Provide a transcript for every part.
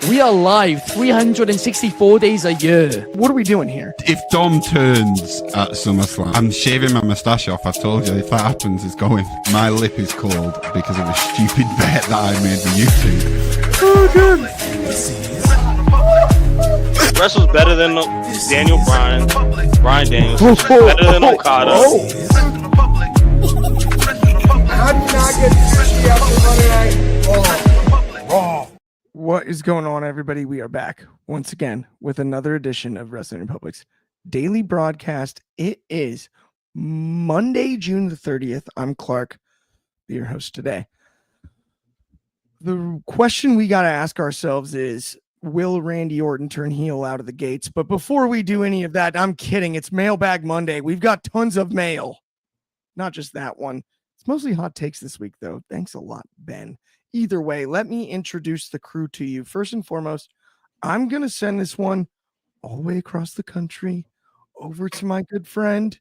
We are live 364 days a year. What are we doing here? If Dom turns at SummerSlam, I'm shaving my moustache off. I've told you, if that happens, it's going. My lip is cold because of a stupid bet that I made with YouTube. Oh, good. Wrestle's better than Daniel Bryan Daniels. Better than Okada. How do you not get 50 after Monday Night Raw? What is going on, everybody? We are back once again with another edition of Wrestling Republic's daily broadcast. It is Monday, June the 30th. I'm Clark, your host today. The question we got to ask ourselves is, will Randy Orton turn heel out of the gates? But before we do any of that, I'm kidding. It's Mailbag Monday. We've got tons of mail. Not just that one. It's mostly hot takes this week, though. Thanks a lot, Ben. Either way, let me introduce the crew to you. First and foremost, I'm going to send this one all the way across the country over to my good friend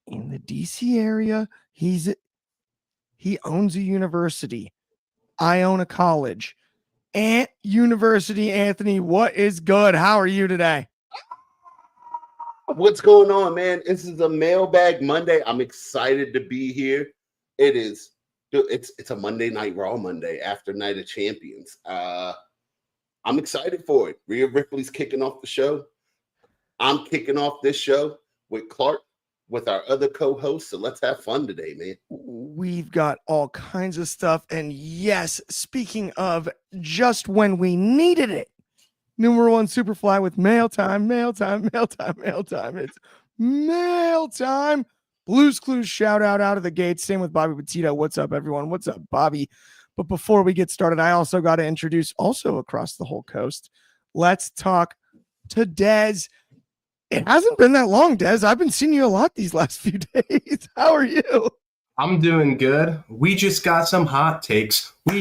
in the DC area. He owns a university. I own a college. University, Anthony, what is good? How are you today? What's going on, man? This is a Mailbag Monday. I'm excited to be here. It's a Monday Night Raw Monday after Night of Champions. I'm excited for it. Rhea Ripley's kicking off the show. I'm kicking off this show with Clark, with our other co-hosts. So let's have fun today, man. We've got all kinds of stuff. And yes, speaking of just when we needed it, number one Superfly with mail time. It's mail time. Blues Clues shout out of the gate. Same with Bobby Petito. What's up, everyone? What's up, Bobby? But before we get started, I also got to introduce, also across the whole coast, let's talk to Dez. It hasn't been that long, Dez. I've been seeing you a lot these last few days. How are you? I'm doing good. We just got some hot takes. And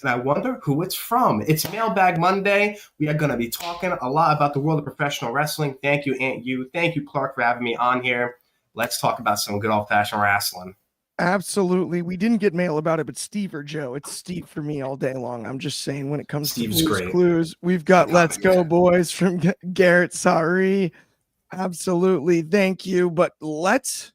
I wonder who it's from. It's Mailbag Monday. We are going to be talking a lot about the world of professional wrestling. Thank you, Aunt You. Thank you, Clark, for having me on here. Let's talk about some good old-fashioned wrestling. Absolutely. We didn't get mail about it, but Steve or Joe, it's Steve for me all day long. I'm just saying, when it comes Steve's to Blues great. Clues, we've got Let's Go Boys from Garrett. Sorry. Absolutely. Thank you. But let's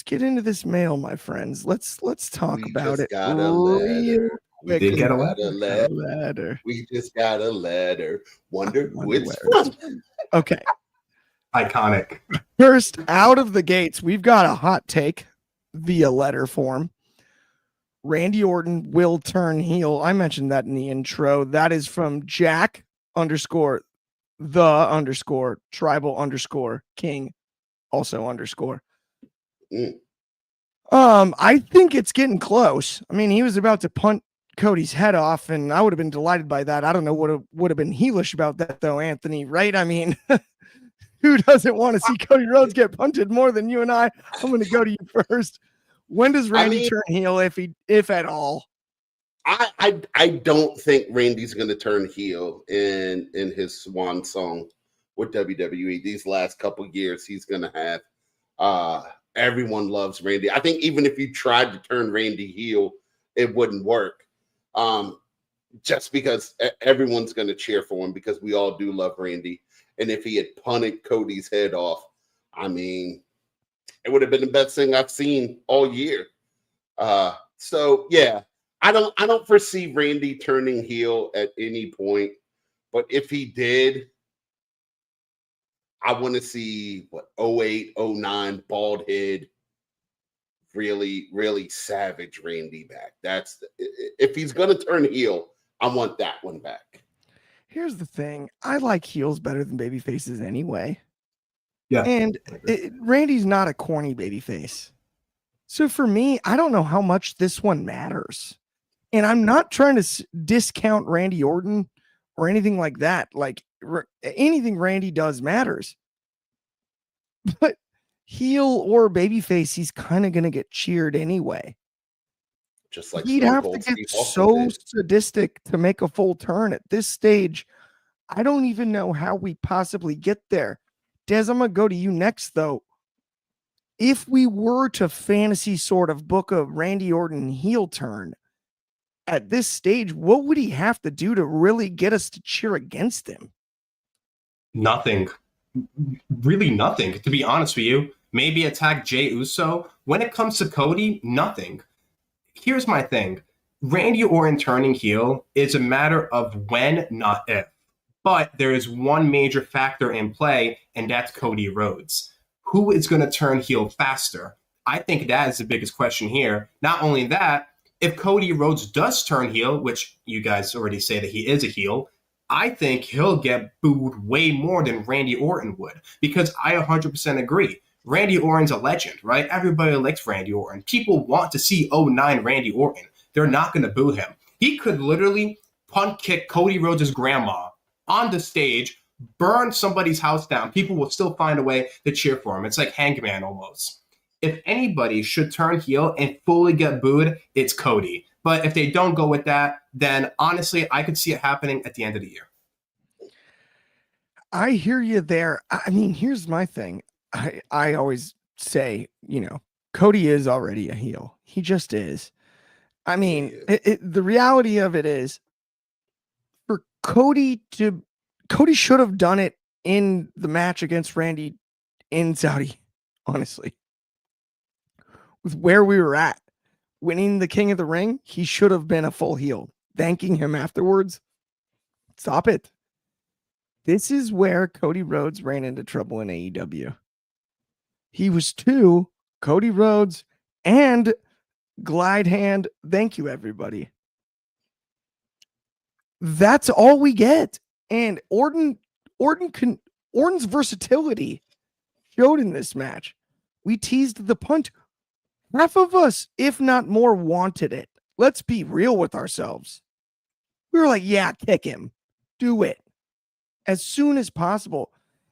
get into this mail, my friends. Let's talk about it. Real quick. We did get a letter. We just got a letter. Wonder who it's from. Okay. Iconic. First, out of the gates, we've got a hot take via letter form. Randy Orton will turn heel. I mentioned that in the intro. That is from Jack _ the _ tribal _ king also _ I think it's getting close. I mean, he was about to punt Cody's head off, and I would have been delighted by that. I don't know what would have been heelish about that, though, Anthony, right? I mean, who doesn't want to see Cody Rhodes get punted more than you and I? I'm going to go to you first. When does Randy turn heel, if at all? I don't think Randy's going to turn heel in his swan song with WWE. These last couple years, he's going to have everyone loves Randy. I think even if you tried to turn Randy heel, it wouldn't work. Just because everyone's going to cheer for him, because we all do love Randy. And if he had punted Cody's head off, I mean, it would have been the best thing I've seen all year. So yeah. I don't foresee Randy turning heel at any point, but if he did, I want to see 08, 09 bald head, really, really savage Randy back. If he's gonna turn heel, I want that one back. Here's the thing: I like heels better than baby faces anyway. Yeah, and Randy's not a corny baby face, so for me, I don't know how much this one matters. And I'm not trying to discount Randy Orton or anything like that. Like, anything Randy does matters. But heel or babyface, he's kind of going to get cheered anyway. Just like he'd have to get so sadistic to make a full turn at this stage. I don't even know how we possibly get there. Des, I'm going to go to you next, though. If we were to fantasy sort of book a Randy Orton heel turn, at this stage, what would he have to do to really get us to cheer against him? Nothing. Really nothing, to be honest with you. Maybe attack Jey Uso. When it comes to Cody, nothing. Here's my thing. Randy Orton turning heel is a matter of when, not if. But there is one major factor in play, and that's Cody Rhodes. Who is going to turn heel faster? I think that is the biggest question here. Not only that, if Cody Rhodes does turn heel, which you guys already say that he is a heel, I think he'll get booed way more than Randy Orton would, because I 100% agree. Randy Orton's a legend, right? Everybody likes Randy Orton. People want to see 09 Randy Orton. They're not going to boo him. He could literally punt kick Cody Rhodes' grandma on the stage, burn somebody's house down. People will still find a way to cheer for him. It's like Hangman almost. If anybody should turn heel and fully get booed, it's Cody. But if they don't go with that, then honestly, I could see it happening at the end of the year. I hear you there. I mean, here's my thing. I always say, Cody is already a heel. He just is. I mean, the reality of it is, for Cody should have done it in the match against Randy in Saudi, honestly. With where we were at, winning the King of the Ring, he should have been a full heel. Thanking him afterwards. Stop it. This is where Cody Rhodes ran into trouble in AEW. He was too Cody Rhodes and glide hand. Thank you, everybody. That's all we get. And Orton's versatility showed in this match. We teased the punt. Half of us, if not more, wanted it. Let's be real with ourselves. We were like, yeah, kick him. Do it. As soon as possible.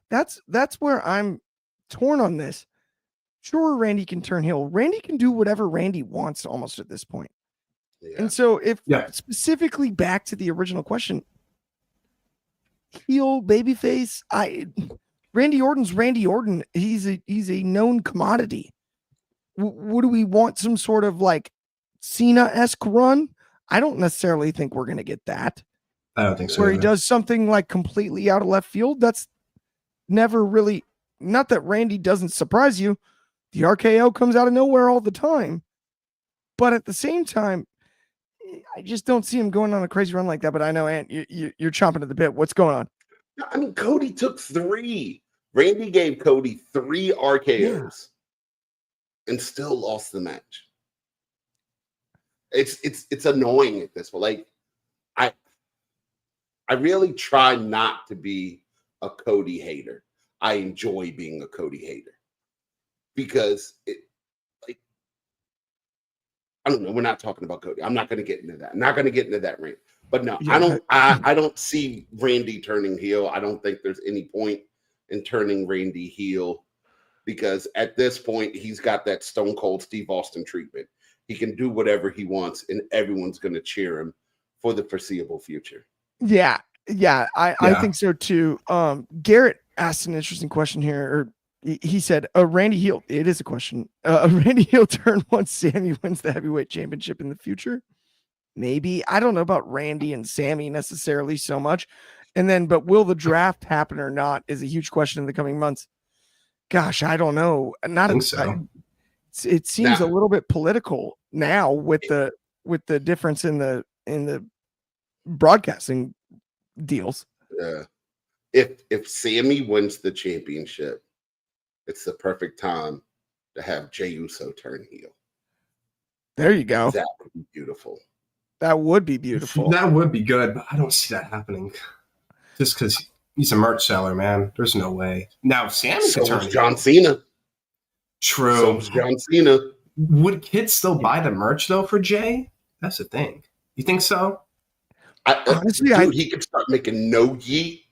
That's where I'm torn on this. Sure, Randy can turn heel. Randy can do whatever Randy wants almost at this point. Yeah. And so specifically back to the original question, heel, babyface, Randy Orton's Randy Orton. He's a known commodity. What do we want? Some sort of like Cena-esque run? I don't necessarily think we're going to get that. I don't think so. Where he does something like completely out of left field. That's never really, not that Randy doesn't surprise you. The RKO comes out of nowhere all the time. But at the same time, I just don't see him going on a crazy run like that. But I know, Ant, you're chomping at the bit. What's going on? I mean, Cody took 3. Randy gave Cody 3 RKOs and still lost the match. It's annoying at this point. Like, I really try not to be a Cody hater. I enjoy being a Cody hater because I don't know. We're not talking about Cody. I'm not going to get into that. I'm not going to get into that rant. But no, I don't see Randy turning heel. I don't think there's any point in turning Randy heel because at this point he's got that Stone Cold Steve Austin treatment. He can do whatever he wants, and everyone's going to cheer him for the foreseeable future. Yeah, I think so too. Garrett asked an interesting question here. He said, Randy heel, it is a question. Randy heel turn once Sammy wins the heavyweight championship in the future? Maybe. I don't know about Randy and Sammy necessarily so much. And then, but will the draft happen or not is a huge question in the coming months. Gosh, I don't know. It seems a little bit political now with the difference in the broadcasting deals. Yeah. If Sammy wins the championship, it's the perfect time to have Jey Uso turn heel. There you go. That would be beautiful. That would be beautiful. That would be good, but I don't see that happening. Just because he's a merch seller, man. There's no way. Now, Sammy could turn heel. John Cena. True. So was John Cena. Would kids still buy the merch, though, for Jay? That's the thing. You think so? Honestly, he could start making no yeet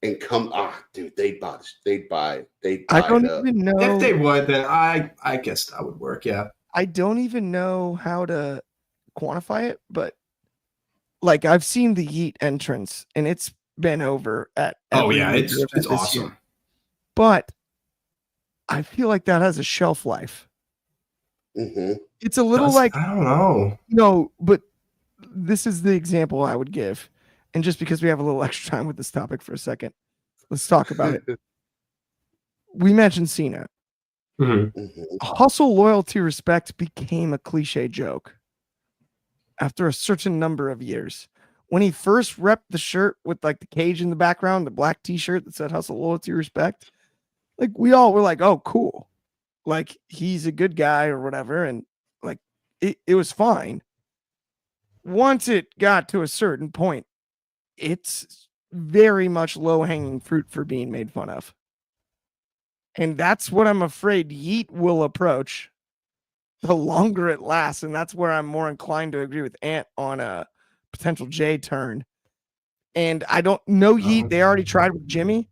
and come. Dude, they'd buy. I don't even know if they would. Then I guess that would work. Yeah. I don't even know how to quantify it, but like I've seen the Yeet entrance, and it's been over at. It's awesome. Year. But I feel like that has a shelf life. Mm-hmm. It's a little like I don't know. No, but this is the example I would give. And just because we have a little extra time with this topic for a second, let's talk about it. We mentioned Cena. Hustle, loyalty, respect became a cliche joke after a certain number of years. When he first repped the shirt with like the cage in the background, the black t-shirt that said hustle, loyalty, respect, like we all were like, oh, cool. Like he's a good guy or whatever. And like it was fine. Once it got to a certain point, it's very much low-hanging fruit for being made fun of. And that's what I'm afraid Yeet will approach the longer it lasts. And that's where I'm more inclined to agree with Ant on a potential J turn. And I don't know Yeet. They already tried with Jimmy.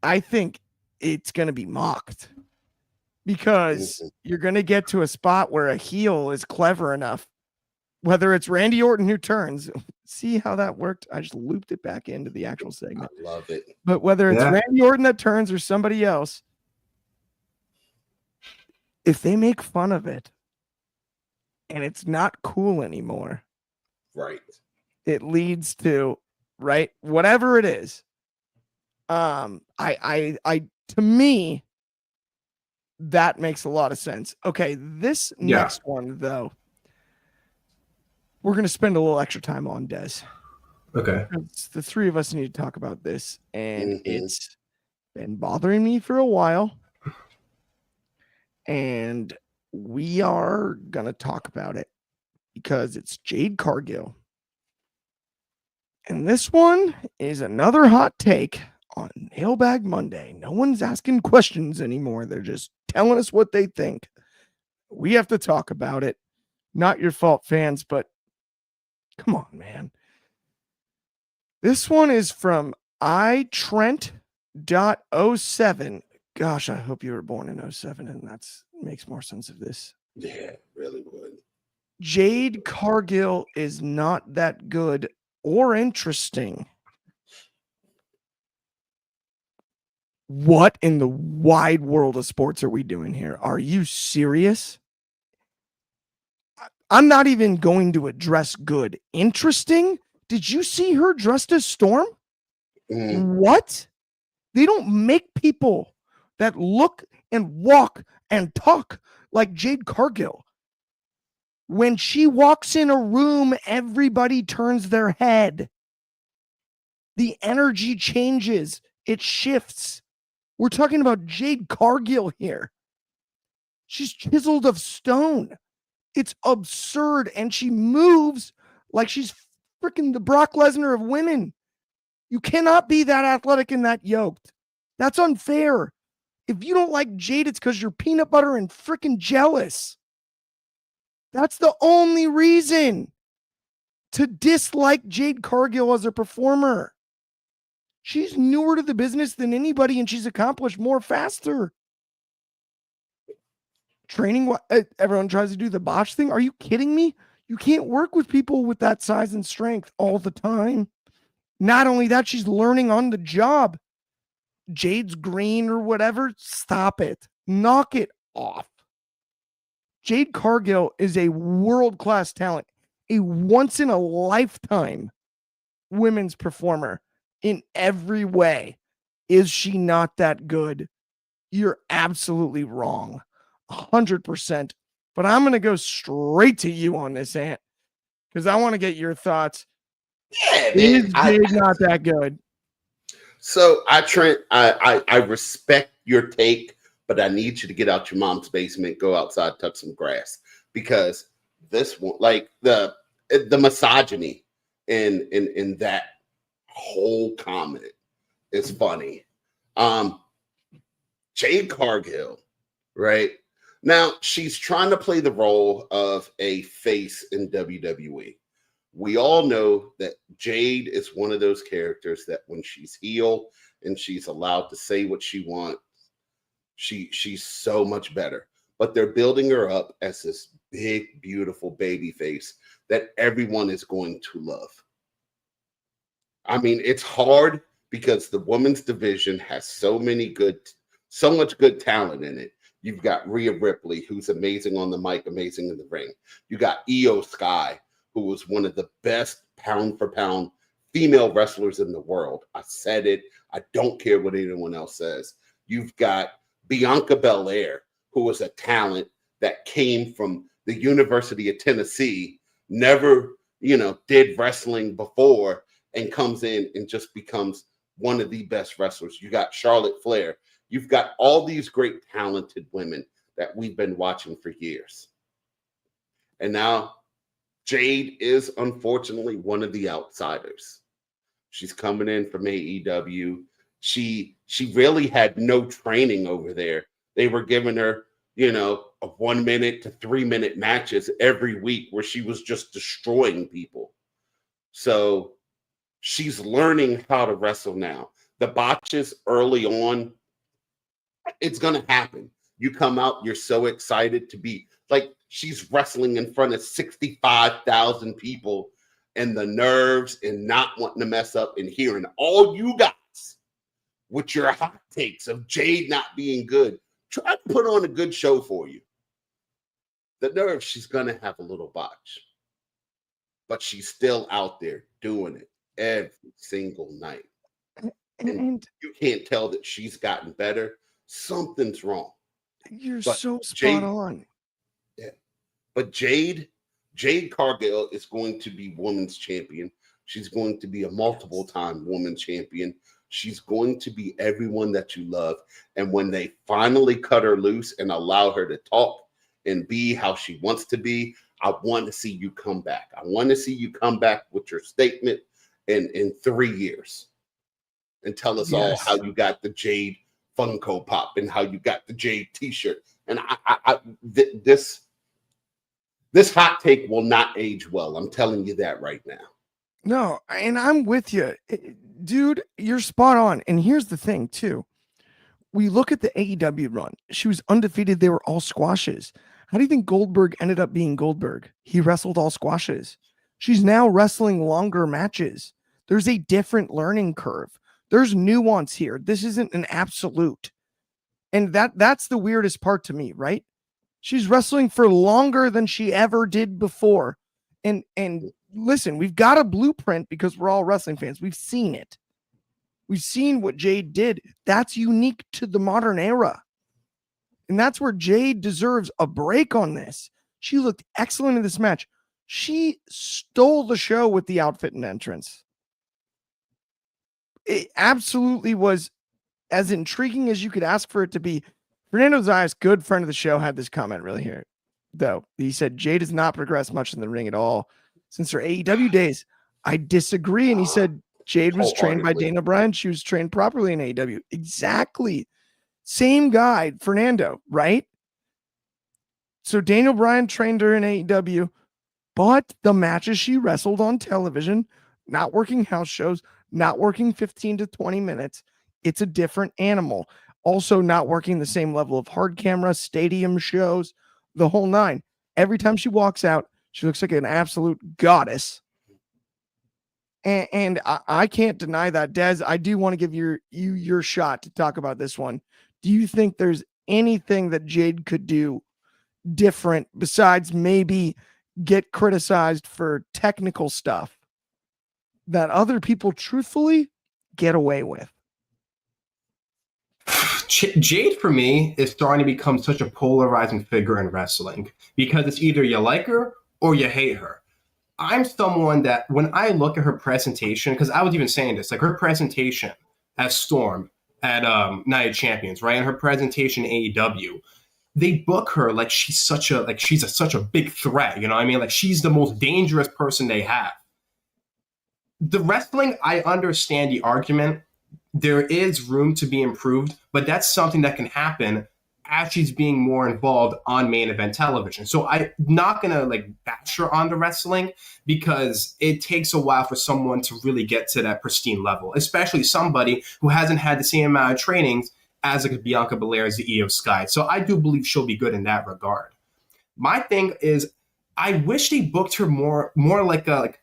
I think it's going to be mocked because you're going to get to a spot where a heel is clever enough, whether it's Randy Orton who turns. See how that worked? I just looped it back into the actual segment. I love it. But whether it's Randy Orton that turns or somebody else, if they make fun of it and it's not cool anymore, right, it leads to whatever it is. I to me, that makes a lot of sense. Okay, this next one though, we're gonna spend a little extra time on, Des. Okay. The three of us need to talk about this, and it's been bothering me for a while. And we are going to talk about it because it's Jade Cargill. And this one is another hot take on Mailbag Monday. No one's asking questions anymore. They're just telling us what they think. We have to talk about it. Not your fault, fans, but come on, man. This one is from iTrent.07. Gosh, I hope you were born in 07, and that makes more sense of this. Yeah, really would. Jade Cargill is not that good or interesting. What in the wide world of sports are we doing here? Are you serious? I'm not even going to address good. Interesting? Did you see her dressed as Storm? What? They don't make people that look and walk and talk like Jade Cargill. When she walks in a room, everybody turns their head. The energy changes. It shifts. We're talking about Jade Cargill here. She's chiseled of stone. It's absurd. And she moves like she's freaking the Brock Lesnar of women. You cannot be that athletic and that yoked. That's unfair. If you don't like Jade, it's because you're peanut butter and freaking jealous. That's the only reason to dislike Jade Cargill as a performer. She's newer to the business than anybody, and she's accomplished more faster. Training, everyone tries to do the botch thing. Are you kidding me? You can't work with people with that size and strength all the time. Not only that, she's learning on the job. Jade's green or whatever. Stop it. Knock it off. Jade Cargill is a world-class talent, a once-in-a-lifetime women's performer in every way. Is she not that good? You're absolutely wrong. 100%. But I'm going to go straight to you on this, Ant, because I want to get your thoughts. Yeah, Is Jade not that good? So Trent, I respect your take, but I need you to get out your mom's basement, go outside, touch some grass, because this one, like the misogyny in that whole comment is funny. Jade Cargill, right? Now she's trying to play the role of a face in WWE. We all know that Jade is one of those characters that when she's heel and she's allowed to say what she wants, she's so much better. But they're building her up as this big, beautiful baby face that everyone is going to love. I mean, it's hard because the women's division has so much good talent in it. You've got Rhea Ripley, who's amazing on the mic, amazing in the ring. You got Io Sky, who was one of the best pound for pound female wrestlers in the world. I said it. I don't care what anyone else says. You've got Bianca Belair, who was a talent that came from the University of Tennessee, never, did wrestling before, and comes in and just becomes one of the best wrestlers. You got Charlotte Flair. You've got all these great talented women that we've been watching for years. And now Jade is unfortunately one of the outsiders. She's coming in from AEW. She really had no training over there. They were giving her, a 1 minute to 3 minute matches every week where she was just destroying people. So she's learning how to wrestle now. The botches early on, it's going to happen. You come out, you're so excited to be like, she's wrestling in front of 65,000 people, and the nerves and not wanting to mess up and hearing all you guys with your hot takes of Jade not being good. Try to put on a good show for you. The nerves, she's going to have a little botch. But she's still out there doing it every single night. And you can't tell that she's gotten better. Something's wrong. You're But so spot Jade, on. Yeah. But Jade Cargill is going to be women's champion. She's going to be a multiple time women's champion. She's going to be everyone that you love. And when they finally cut her loose and allow her to talk and be how she wants to be, I want to see you come back. I want to see you come back with your statement in 3 years and tell us all how you got the Jade Funko Pop and how you got the Jade T-shirt. And this hot take will not age well. I'm telling you that right now. No, and I'm with you. Dude, you're spot on. And here's the thing, too. We look at the AEW run. She was undefeated. They were all squashes. How do you think Goldberg ended up being Goldberg? He wrestled all squashes. She's now wrestling longer matches. There's a different learning curve. There's nuance here. This isn't an absolute. And that's the weirdest part to me, right? She's wrestling for longer than she ever did before. And listen, we've got a blueprint because we're all wrestling fans. We've seen it. We've seen what Jade did. That's unique to the modern era. And that's where Jade deserves a break on this. She looked excellent in this match. She stole the show with the outfit and entrance. It absolutely was as intriguing as you could ask for it to be. Fernando Zayas, good friend of the show, had this comment really here, though. He said, Jade has not progressed much in the ring at all since her AEW days. I disagree. And he said, Jade was trained by Dana Bryan. She was trained properly in AEW. Exactly. Same guy, Fernando, right? So Daniel Bryan trained her in AEW, but the matches she wrestled on television, not working house shows, not working 15 to 20 minutes, it's a different animal. Also not working the same level of hard camera, stadium shows, the whole nine. Every time she walks out, she looks like an absolute goddess. And I can't deny that. Des, I do want to give you your shot to talk about this one. Do you think there's anything that Jade could do different besides maybe get criticized for technical stuff that other people truthfully get away with? Jade, for me, is starting to become such a polarizing figure in wrestling because it's either you like her or you hate her. I'm someone that when I look at her presentation, because I was even saying this, like her presentation as Storm at Night of Champions, right? And her presentation in AEW, they book her like she's such a big threat. You know what I mean? Like she's the most dangerous person they have. The wrestling, I understand the argument. There is room to be improved, but that's something that can happen as she's being more involved on main event television. So I'm not going to bash her on the wrestling because it takes a while for someone to really get to that pristine level, especially somebody who hasn't had the same amount of trainings as Bianca Belair as the Io Sky. So I do believe she'll be good in that regard. My thing is, I wish they booked her more like a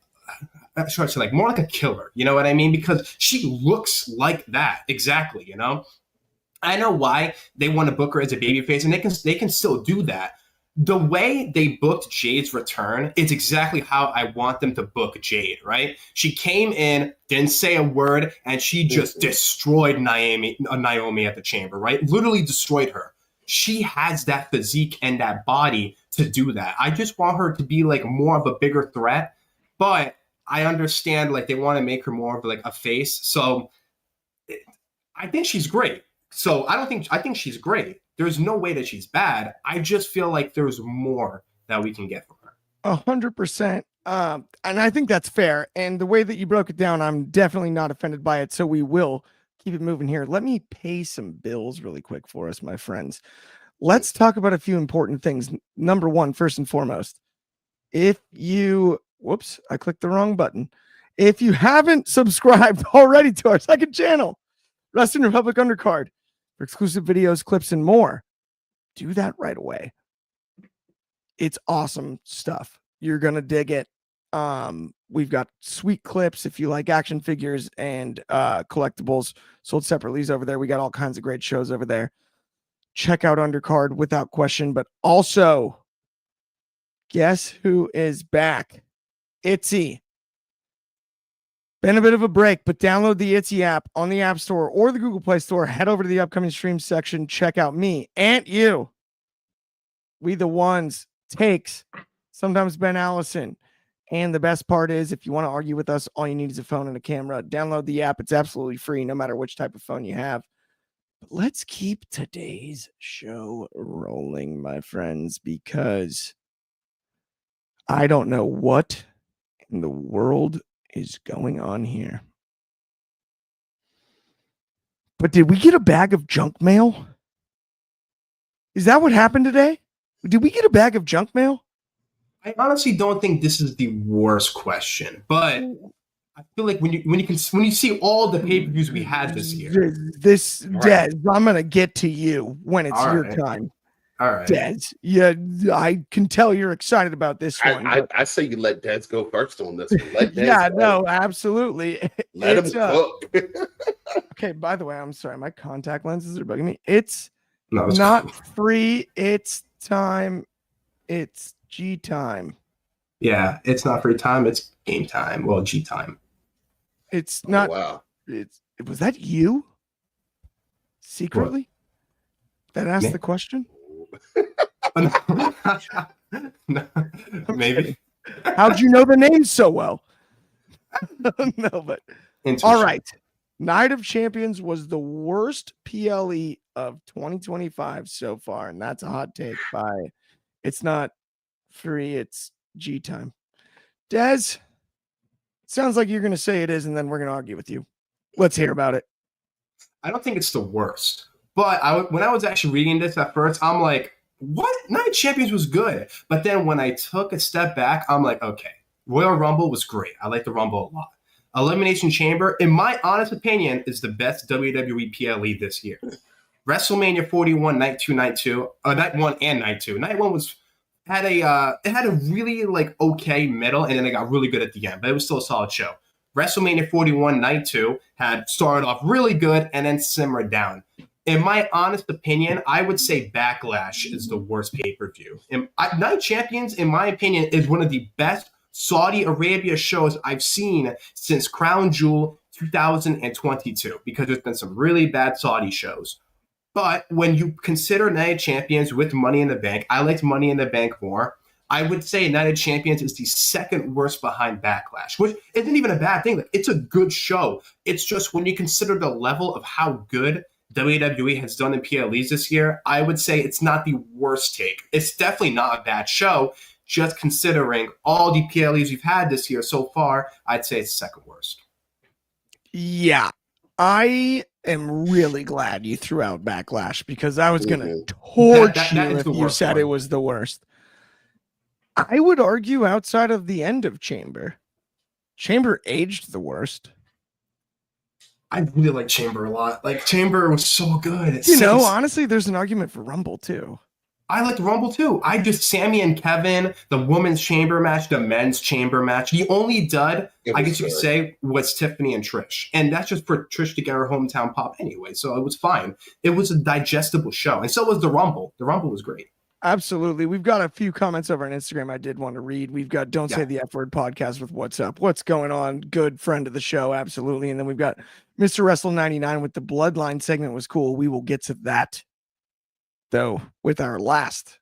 more like a killer, you know what I mean? Because she looks like that exactly, you know. I know why they want to book her as a babyface, and they can still do that. the way they booked Jade's return is exactly how I want them to book Jade, right? She came in, didn't say a word, and she just destroyed Naomi at the chamber, right? Literally destroyed her. She has that physique and that body to do that. I just want her to be like more of a bigger threat, but I understand like they want to make her more of like a face. So I think she's great. So I think she's great. There's no way that she's bad. I just feel like there's more that we can get from her. 100%. And I think that's fair. And the way that you broke it down, I'm definitely not offended by it. So we will keep it moving here. Let me pay some bills really quick for us, my friends. Let's talk about a few important things. Number one, first and foremost, if you, whoops, I clicked the wrong button. If you haven't subscribed already to our second channel, Wrestling Republic Undercard, for exclusive videos, clips, and more, do that right away. It's awesome stuff. You're going to dig it. We've got sweet clips if you like action figures and collectibles sold separately over there. We got all kinds of great shows over there. Check out Undercard without question, but also guess who is back? Itsy. Been a bit of a break, but download the Itsy app on the App Store or the Google Play Store. Head over to the upcoming stream section. Check out me and you. We the ones, takes, sometimes Ben Allison. And the best part is, if you want to argue with us, all you need is a phone and a camera. Download the app. It's absolutely free, no matter which type of phone you have. But let's keep today's show rolling, my friends, because I don't know what in the world is going on here. But did we get a bag of junk mail? Is that what happened today? Did we get a bag of junk mail? I honestly don't think this is the worst question, but I feel like when you see all the pay-per-views we had this year, Des, I'm gonna get to you when it's your time. All right, Des, yeah, I can tell you're excited about this one. I say you let Des go first on this one. Let Des yeah, go. no, absolutely. Let him cook. Okay, by the way, I'm sorry, my contact lenses are bugging me. It's no, not cool. free. It's time. It's G time. Yeah, it's not free time. It's game time. Well, G time. It's not. Oh, wow. Was that you? Secretly? What? That asked the question? No, maybe. How'd you know the name so well? No, but all right. Night of Champions was the worst PLE of 2025 so far, and that's a hot take by it's not free, it's G time. Des, sounds like you're going to say it is, and then we're going to argue with you. Let's hear about it. I don't think it's the worst, but when I was actually reading this at first, I'm like, what? Night of Champions was good. But then when I took a step back, I'm like, okay, Royal Rumble was great. I like the Rumble a lot. Elimination Chamber, in my honest opinion, is the best WWE PLE this year. WrestleMania 41, Night 2, Night 1 and Night 2. Night 1 had a really like okay middle, and then it got really good at the end, but it was still a solid show. WrestleMania 41, Night 2 had started off really good and then simmered down. In my honest opinion, I would say Backlash is the worst pay-per-view. Night Champions, in my opinion, is one of the best Saudi Arabia shows I've seen since Crown Jewel 2022, because there's been some really bad Saudi shows. But when you consider Night of Champions with Money in the Bank, I liked Money in the Bank more. I would say Night of Champions is the second worst behind Backlash, which isn't even a bad thing. Like, it's a good show. It's just when you consider the level of how good WWE has done in PLEs this year, I would say it's not the worst take. It's definitely not a bad show. Just considering all the PLEs we've had this year so far, I'd say it's second worst. Yeah, I am really glad you threw out Backlash, because I was going to torch you if you said it was the worst. I would argue outside of the end of Chamber aged the worst. I really like Chamber a lot. Like, Chamber was so good. Honestly, there's an argument for Rumble too. I like the Rumble too. Sammy and Kevin, the women's chamber match, the men's chamber match. The only dud, I guess you could say, was Tiffany and Trish. And that's just for Trish to get her hometown pop anyway. So it was fine. It was a digestible show. And so was the Rumble. The Rumble was great. Absolutely. We've got a few comments over on Instagram I did want to read. We've got Don't Say the F Word podcast with What's Up? What's going on? Good friend of the show. Absolutely. And then we've got Mr. Wrestle 99 with the Bloodline segment was cool. We will get to that, though, with our last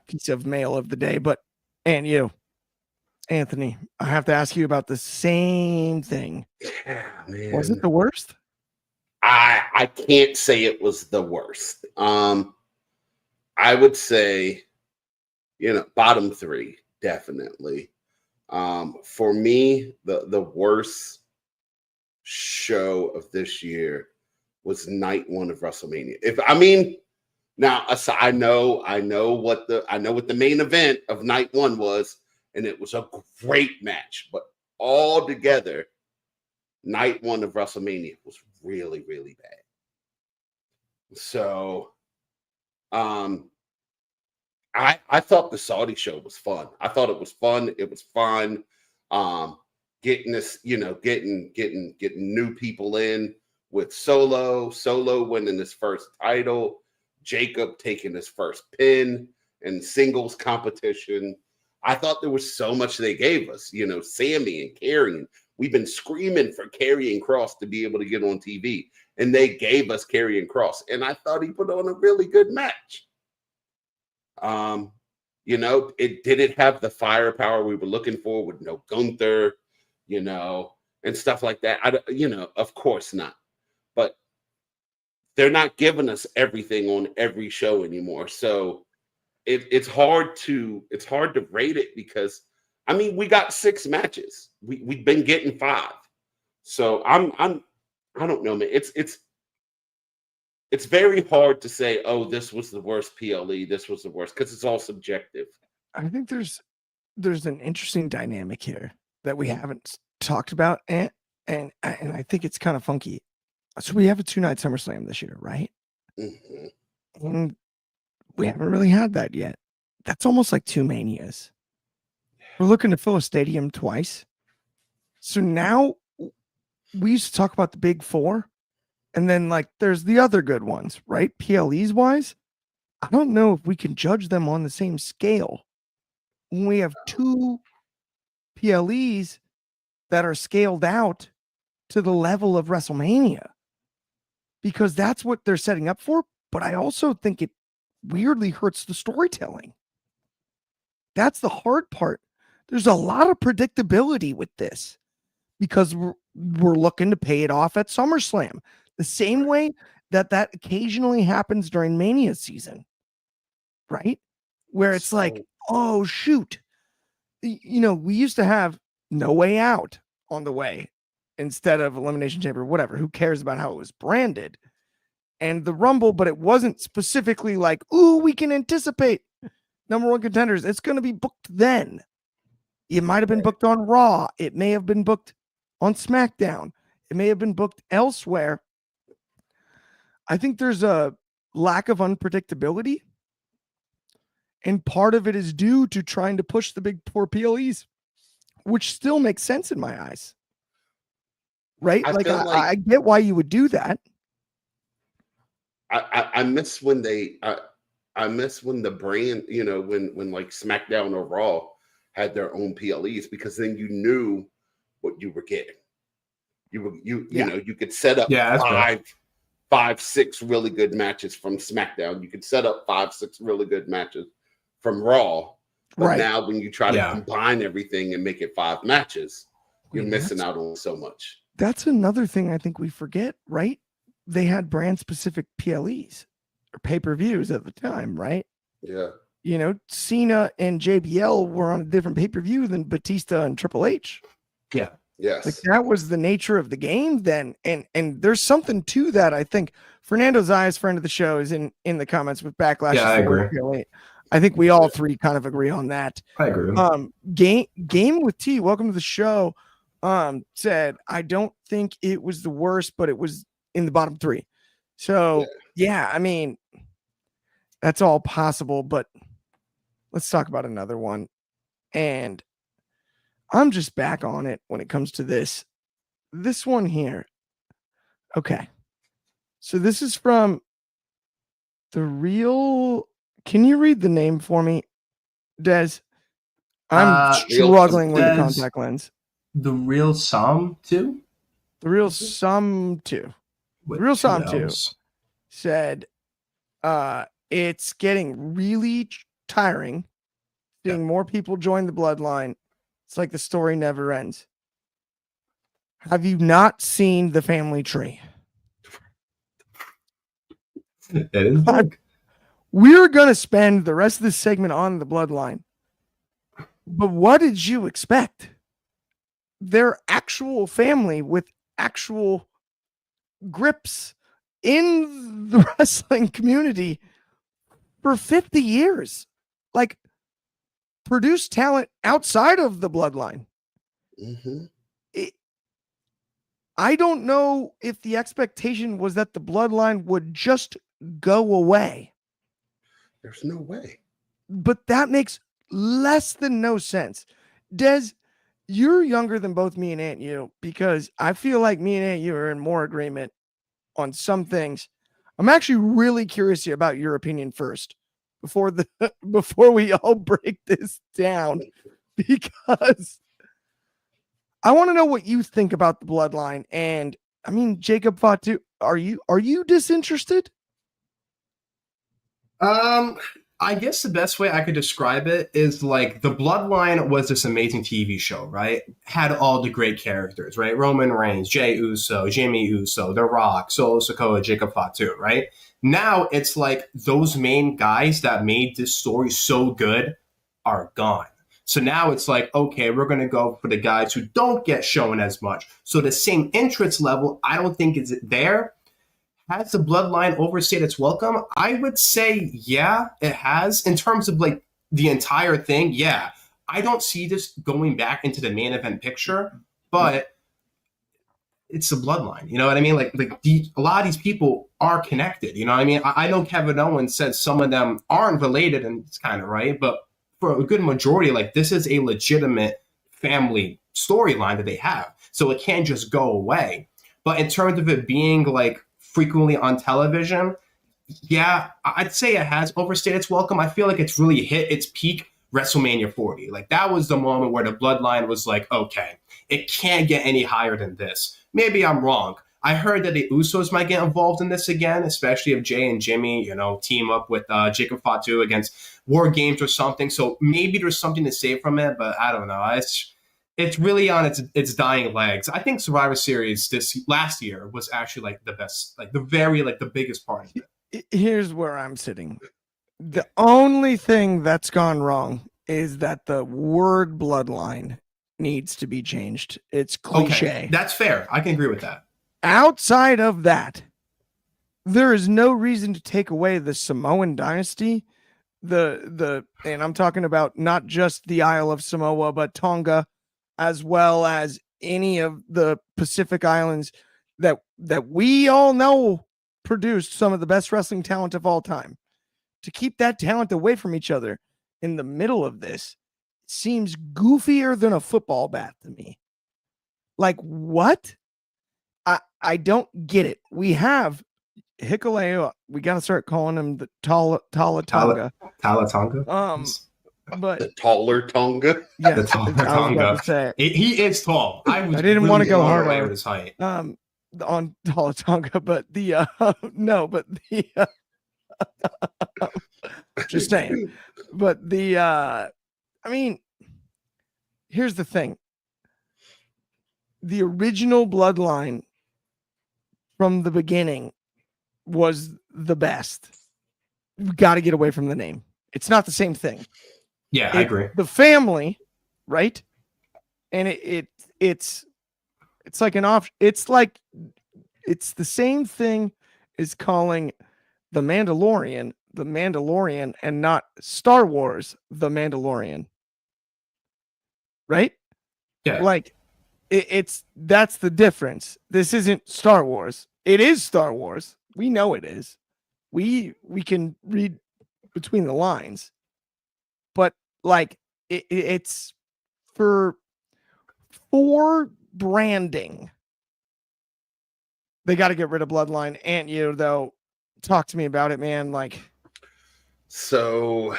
piece of mail of the day. But, and you, Anthony, I have to ask you about the same thing. Yeah, man. Was it the worst? I can't say it was the worst. I would say, bottom three, definitely. For me, the worst show of this year was night one of WrestleMania. I know what the main event of night one was, and it was a great match, but all together, night one of WrestleMania was really, really bad. So, I thought the Saudi show was fun. I thought it was fun. It was fun. Getting this, getting new people in with Solo winning his first title, Jacob taking his first pin in singles competition. I thought there was so much they gave us, Sammy and Karrion. We've been screaming for Karrion Kross to be able to get on TV, and they gave us Karrion Kross, and I thought he put on a really good match. It didn't have the firepower we were looking for with no Gunther, and stuff like that. Of course not. But they're not giving us everything on every show anymore. So it's hard to rate it because we got 6 matches. We've been getting 5. So I don't know, man. It's very hard to say, oh, this was the worst PLE, this was the worst, because it's all subjective. I think there's an interesting dynamic here that we haven't talked about, and I think it's kind of funky. So we have a 2-night SummerSlam this year, right? Mm-hmm. And we haven't really had that yet. That's almost like 2 Manias. We're looking to fill a stadium twice. So now we used to talk about the big 4. And then, there's the other good ones, right? PLEs wise, I don't know if we can judge them on the same scale. When we have 2 PLEs that are scaled out to the level of WrestleMania, because that's what they're setting up for. But I also think it weirdly hurts the storytelling. That's the hard part. There's a lot of predictability with this because we're looking to pay it off at SummerSlam. The same way that occasionally happens during Mania season, right? Where it's like, oh, shoot. We used to have No Way Out on the way instead of Elimination Chamber, whatever. Who cares about how it was branded? And the Rumble, but it wasn't specifically like, ooh, we can anticipate number 1 contenders. It's going to be booked then. It might have been booked on Raw. It may have been booked on SmackDown. It may have been booked elsewhere. I think there's a lack of unpredictability, and part of it is due to trying to push the big 4 PLEs, which still makes sense in my eyes. Right? I get why you would do that. I miss when I miss when the brand, when like SmackDown or Raw had their own PLEs, because then you knew what you were getting. You could set up 5-6 really good matches from SmackDown. You could set up 5-6 really good matches from Raw. But now when you try to combine everything and make it 5 matches, you're missing out on so much. That's another thing I think we forget, right? They had brand specific PLEs or pay-per-views at the time, right? Yeah. Cena and JBL were on a different pay-per-view than Batista and Triple H. Yeah. Yes. That was the nature of the game then. And there's something to that. I think Fernando Zayas, friend of the show, is in the comments with Backlash. Yeah, I agree. I think we all 3 kind of agree on that. I agree. Game with T, welcome to the show. Said, I don't think it was the worst, but it was in the bottom 3. So yeah, that's all possible, but let's talk about another one. And I'm just back on it when it comes to this one here. Okay. So this is from the real Can you read the name for me, Des? I'm struggling with the contact lens. The Real Psalm 2? The Real Psalm 2. The Real Psalm 2 said it's getting really tiring seeing more people join the bloodline. It's like the story never ends. Have you not seen the family tree? That is big. We're going to spend the rest of this segment on the bloodline. But what did you expect? Their actual family with actual grips in the wrestling community for 50 years. Like, produce talent outside of the bloodline. Mm-hmm. I don't know if the expectation was that the bloodline would just go away. There's no way. But that makes less than no sense. Des, you're younger than both me and Aunt You, because I feel like me and Aunt You are in more agreement on some things. I'm actually really curious about your opinion first before we all break this down, because I want to know what you think about the bloodline. And I mean, Jacob Fatu, are you disinterested? I guess the best way I could describe it is like the Bloodline was this amazing TV show, right? Had all the great characters, right? Roman Reigns, Jey Uso, Jimmy Uso, The Rock, Solo Sikoa, Jacob Fatu, right? Now it's like those main guys that made this story so good are gone. So now it's like, okay, we're going to go for the guys who don't get shown as much. So the same interest level, I don't think is there. Has the bloodline overstayed its welcome? I would say, yeah, it has. In terms of like the entire thing, yeah. I don't see this going back into the main event picture, but it's the bloodline. You know what I mean? Like a lot of these people are connected. You know what I mean? I know Kevin Owens said some of them aren't related, and it's kind of right, but for a good majority, like this is a legitimate family storyline that they have. So it can't just go away. But in terms of it being like frequently on television, yeah, I'd say it has overstayed its welcome. I feel like it's really hit its peak WrestleMania 40. Like that was the moment where the bloodline was like, okay, it can't get any higher than this. Maybe I'm wrong. I heard that the Usos might get involved in this again, especially if Jay and Jimmy, team up with Jacob Fatu against War Games or something. So maybe there's something to say from it, but I don't know. It's really on its dying legs. I think Survivor Series this last year was actually like the best, like the biggest part of it. Here's where I'm sitting. The only thing that's gone wrong is that the word bloodline needs to be changed. It's cliche. Okay, that's fair. I can agree with that. Outside of that, there is no reason to take away the Samoan dynasty. And I'm talking about not just the Isle of Samoa, but Tonga, as well as any of the Pacific Islands that we all know produced some of the best wrestling talent of all time. To keep that talent away from each other in the middle of this seems goofier than a football bat to me. Like, what? I don't get it. We have Hikuleo. We got to start calling him the Talatonga. Talatonga? But the taller Tonga. Yeah, the taller Tonga. He is tall. I didn't want to go hard on his height. On Talatonga, but just saying. But I mean, here's the thing. The original bloodline from the beginning was the best. We've got to get away from the name. It's not the same thing. Yeah, I agree. The family, right? And it's like it's the same thing as calling the Mandalorian, and not Star Wars, the Mandalorian. Right? Yeah. Like that's the difference. This isn't Star Wars. It is Star Wars. We know it is. We can read between the lines. But like it's for branding. They got to get rid of bloodline. Aunt You, though, talk to me about it, man. Like, So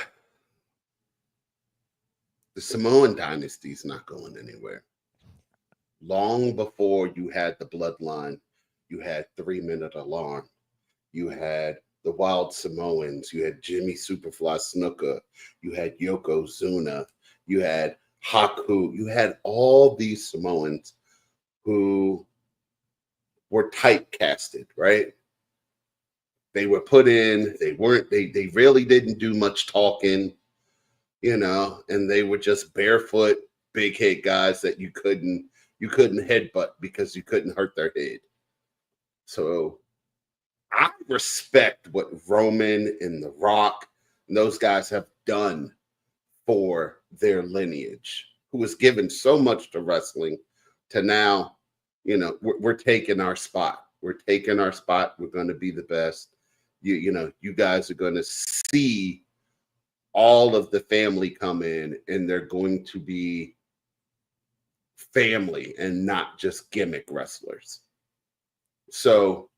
the Samoan dynasty is not going anywhere. Long before you had the bloodline, you had 3-Minute Alarm. You had the Wild Samoans. You had Jimmy Superfly Snuka. You had Yokozuna. You had Haku. You had all these Samoans who were typecasted, right? They were put in, they really didn't do much talking, and they were just barefoot, big head guys that you couldn't headbutt because you couldn't hurt their head. So I respect what Roman and The Rock and those guys have done for their lineage, who was given so much to wrestling, to now, we're taking our spot. We're taking our spot. We're going to be the best. You guys are going to see all of the family come in, and they're going to be family and not just gimmick wrestlers. So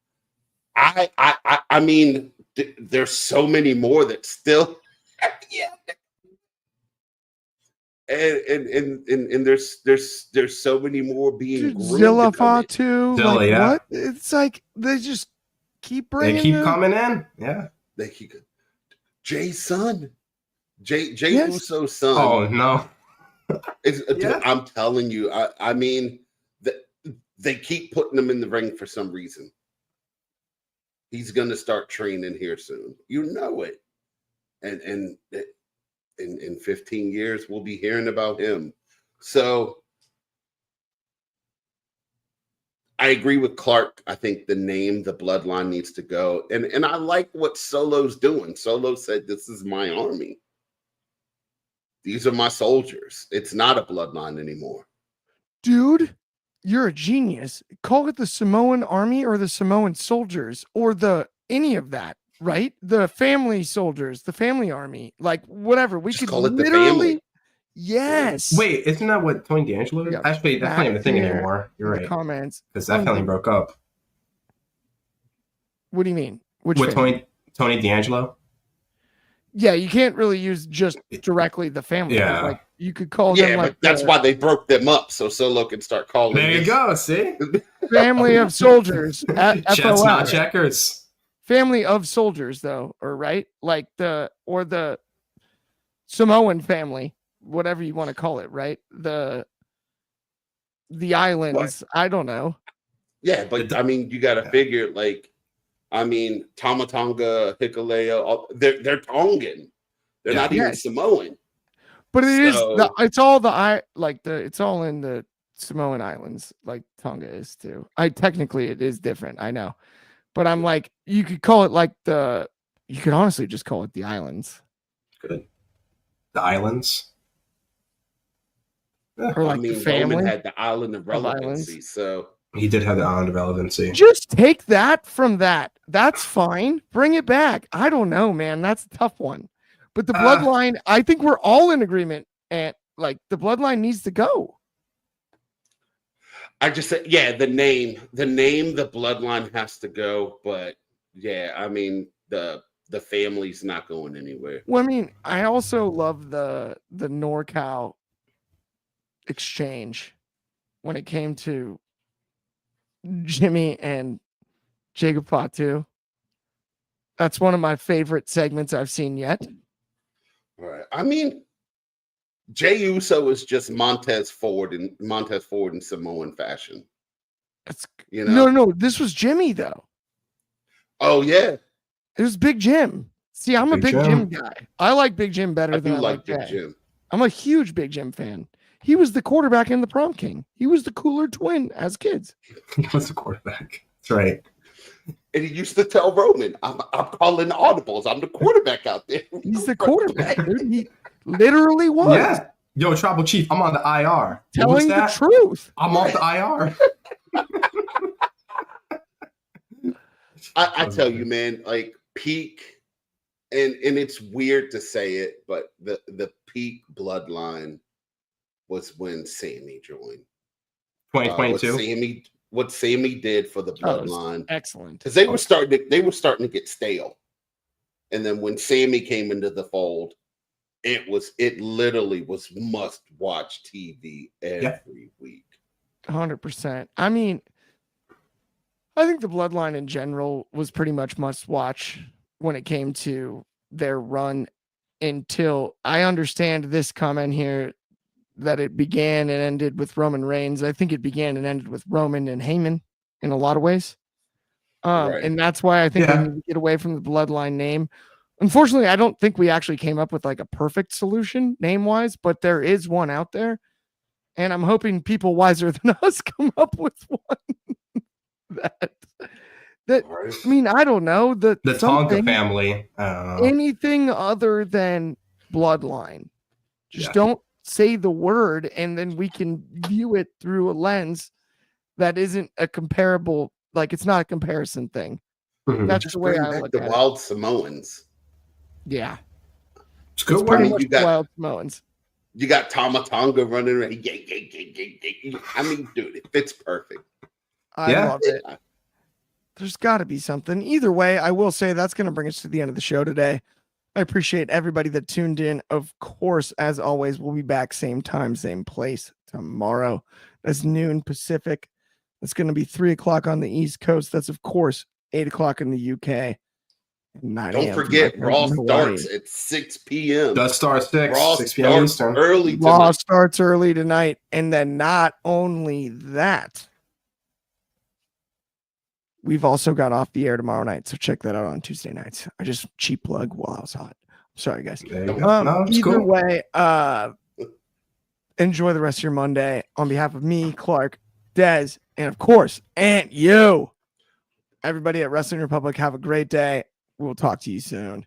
I mean, there's so many more that still, yeah. And there's so many more being Zilla groomed to come in. Fatu, Zilla, like yeah. what? It's like they just keep bringing. They keep them. coming in. Yeah. They keep Jay's son, Jay Yes. Uso's son. Oh no. Dude, I'm telling you, I mean, they keep putting him in the ring for some reason. He's going to start training here soon. You know it. And in 15 years, we'll be hearing about him. So I agree with Clark. I think the bloodline needs to go. And I like what Solo's doing. Solo said, this is my army. These are my soldiers. It's not a bloodline anymore. Dude, you're a genius. Call it the Samoan army or the Samoan soldiers or any of that, right? The family soldiers, the family army, like whatever. We Just could call it the literally. family. Yes. Wait, isn't that what Tony D'Angelo did? Yeah. Actually, that's not even a thing anymore. You're In the right. comments. Because that family broke up. What do you mean? Which With family? Tony D'Angelo? Yeah, you can't really use just directly the family. Yeah. Like you could call Yeah, them like but that's why they broke them up, so Solo can start calling. There you this. go. See? family of soldiers. Chess, FOL. not checkers. Family of soldiers, though, or right? Like the Samoan family, whatever you want to call it, right? The islands. I don't know. Yeah, but I mean, you got to figure Tamatonga, Hikuleo, they're Tongan. They're not even Samoan. But it's all in the Samoan Islands, like Tonga is too. Technically it is different, I know. But I'm like, you could call it you could honestly just call it the islands. Good. The islands. Or like the family. Roman had the island of relevancy, so he did have the island of relevancy. Just take that from that. That's fine. Bring it back. I don't know, man. That's a tough one. But the bloodline, I think we're all in agreement. And like the bloodline needs to go. I just said, yeah, the name, the bloodline has to go. But yeah, I mean, the family's not going anywhere. Well, I mean, I also love the NorCal exchange when it came to Jimmy and Jacob Fatu. That's one of my favorite segments I've seen yet. All right. I mean, Jey Uso is just Montez Ford in Samoan fashion. No, this was Jimmy though. Oh yeah, it was Big Jim. See, I'm a Big Jim guy. I like Big Jim better than I like Big Jay. Jim. I'm a huge Big Jim fan. He was the quarterback in the Prom King. He was the cooler twin as kids. He was the quarterback. That's right. And he used to tell Roman, I'm calling the audibles. I'm the quarterback out there. He's the quarterback, dude. He literally was. Yeah. Yo, Tribal Chief, I'm on the IR. Telling the truth. I'm off the IR. I tell you, man, like peak, and it's weird to say it, but the peak bloodline was when Sammy joined. 2022. What Sammy did for the bloodline, excellent. because they were starting to get stale, And then when Sammy came into the fold, it literally was must watch TV every week. 100%. I mean, I think the Bloodline in general was pretty much must watch when it came to their run, until I understand this comment here that it began and ended with Roman Reigns. I think it began and ended with Roman and Heyman in a lot of ways. Right. And that's why I think we Yeah. need to get away from the Bloodline name. Unfortunately, I don't think we actually came up with like a perfect solution name wise, but there is one out there. And I'm hoping people wiser than us come up with one that Right. I mean, I don't know, The Tonka something, family. anything other than Bloodline. Just Yeah. don't say the word, and then we can view it through a lens that isn't a comparable, like it's not a comparison thing. Mhm. That's Just the way bring I back look the at Wild Samoans. it. Yeah. It's good It's pretty I mean, much you the got- Wild Samoans. You got Tama Tonga running around. I mean, dude, it fits perfect. I Yeah. love it. There's got to be something. Either way, I will say that's going to bring us to the end of the show today. I appreciate everybody that tuned in. Of course, as always, we'll be back same time, same place tomorrow. That's noon Pacific. That's going to be 3:00 on the East Coast. That's, of course, 8:00 in the UK. 9 Don't a.m. for forget, my Raw friends in Hawaii. starts at 6 p.m. Does start 6 Raw 6 p.m. starts Eastern. early Raw tonight. starts early tonight. And then not only that, we've also got Off the Air tomorrow night. So check that out on Tuesday nights. I just cheap plug while I was hot. Sorry, guys. There you go. No, it's Either cool. way, enjoy the rest of your Monday. On behalf of me, Clark, Dez, and of course, and you, everybody at Wrestling Republic, have a great day. We'll talk to you soon.